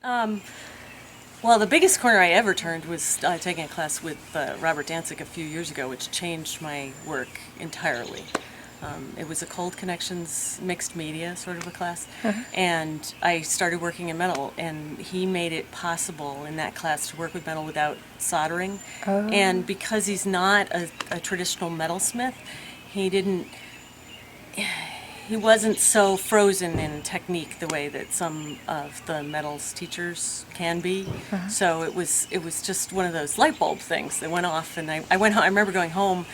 Well, the biggest corner I ever turned was taking a class with Robert Danzig a few years ago, which changed my work entirely. It was a cold connections mixed media sort of a class, and I started working in metal, and he made it possible in that class to work with metal without soldering. And because he's not a traditional metalsmith, he didn't he wasn't so frozen in technique the way that some of the metals teachers can be. So it was just one of those light bulb things that went off, and I went home. I remember going home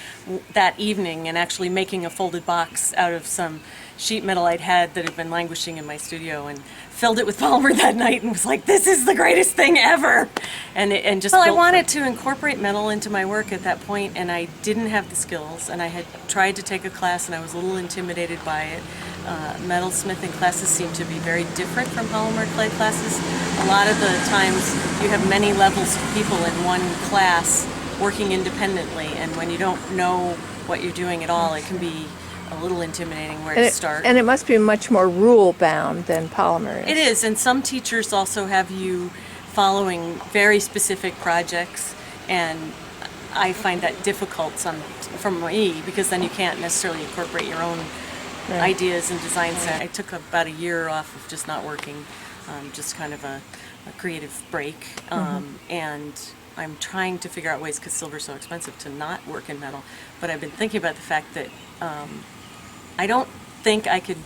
that evening and actually making a folded box out of some sheet metal I'd had that had been languishing in my studio, and filled it with polymer that night, and was like, "This is the greatest thing ever!" And just I wanted to incorporate metal into my work at that point, and I didn't have the skills, and I had tried to take a class, and I was a little intimidated by it. Metal smithing classes seem to be very different from polymer clay classes. A lot of the times you have many levels of people in one class working independently, and when you don't know what you're doing at all, it can be a little intimidating where to start. And it must be much more rule-bound than polymer is. It is, and some teachers also have you following very specific projects, and I find that difficult for me, because then you can't necessarily incorporate your own ideas and design set. I took about a year off of just not working, just kind of a creative break, and I'm trying to figure out ways, because silver's so expensive, to not work in metal. But I've been thinking about the fact that I don't think I could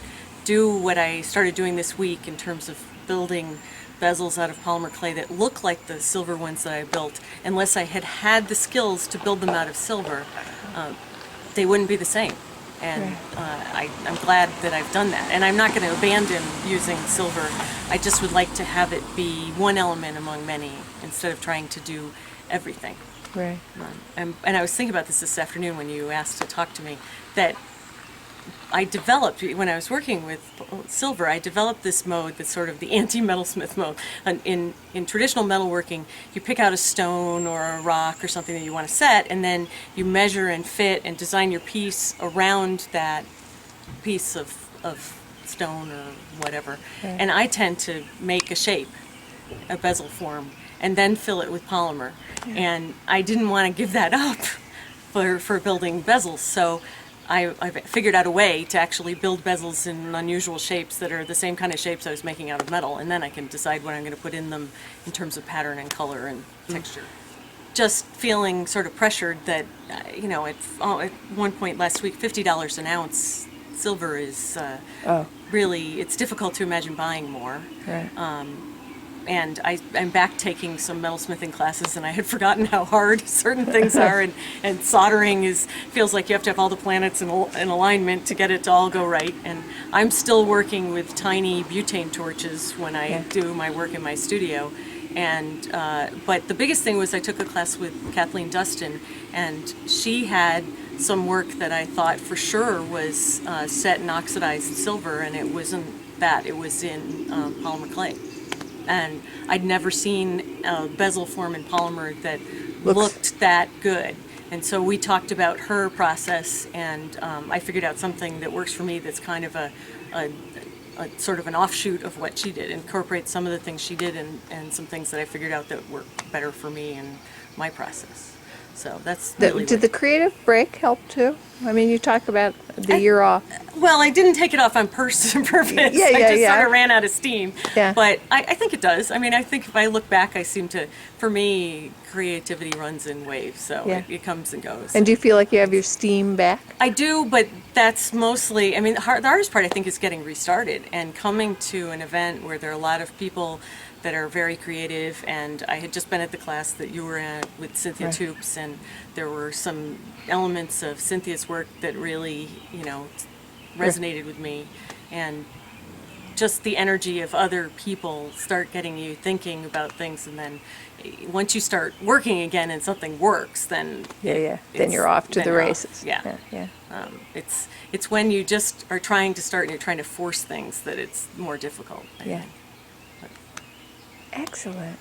do what I started doing this week in terms of building bezels out of polymer clay that look like the silver ones that I built, unless I had had the skills to build them out of silver. They wouldn't be the same. And I'm glad that I've done that. And I'm not going to abandon using silver. I just would like to have it be one element among many, instead of trying to do everything. Right. And I was thinking about this afternoon when you asked to talk to me, that I developed, when I was working with silver, I developed this mode that's sort of the anti-metalsmith mode. And in traditional metalworking, you pick out a stone or a rock or something that you want to set, and then you measure and fit and design your piece around that piece of stone or whatever. And I tend to make a shape, a bezel form, and then fill it with polymer. And I didn't want to give that up for building bezels, so I figured out a way to actually build bezels in unusual shapes that are the same kind of shapes I was making out of metal, and then I can decide what I'm going to put in them in terms of pattern and color and texture. Just feeling sort of pressured that, at one point last week, $50 an ounce silver is really, it's difficult to imagine buying more. Right. And I'm back taking some metalsmithing classes, and I had forgotten how hard certain things are, and soldering feels like you have to have all the planets in alignment to get it to all go right. And I'm still working with tiny butane torches when I do my work in my studio. And but the biggest thing was I took a class with Kathleen Dustin, and she had some work that I thought for sure was set in oxidized silver, and it wasn't that. It was in polymer clay. And I'd never seen a bezel form in polymer that looked that good. And so we talked about her process, and I figured out something that works for me that's kind of a sort of an offshoot of what she did, incorporate some of the things she did and some things that I figured out that work better for me and my process. So that's really Did the creative break help too? I mean, you talk about the year off. Well, I didn't take it off on purpose. I just sort of ran out of steam. Yeah. But I think it does. I mean, I think if I look back, I seem to, for me, creativity runs in waves, so it comes and goes. And do you feel like you have your steam back? I do, but that's mostly, I mean, the hardest part, I think, is getting restarted and coming to an event where there are a lot of people that are very creative, and I had just been at the class that you were at with Cynthia Toops, and there were some elements of Cynthia's work that really, resonated with me, and just the energy of other people start getting you thinking about things, and then once you start working again and something works, then then you're off to the races. It's when you just are trying to start and you're trying to force things that it's more difficult, I think. Excellent.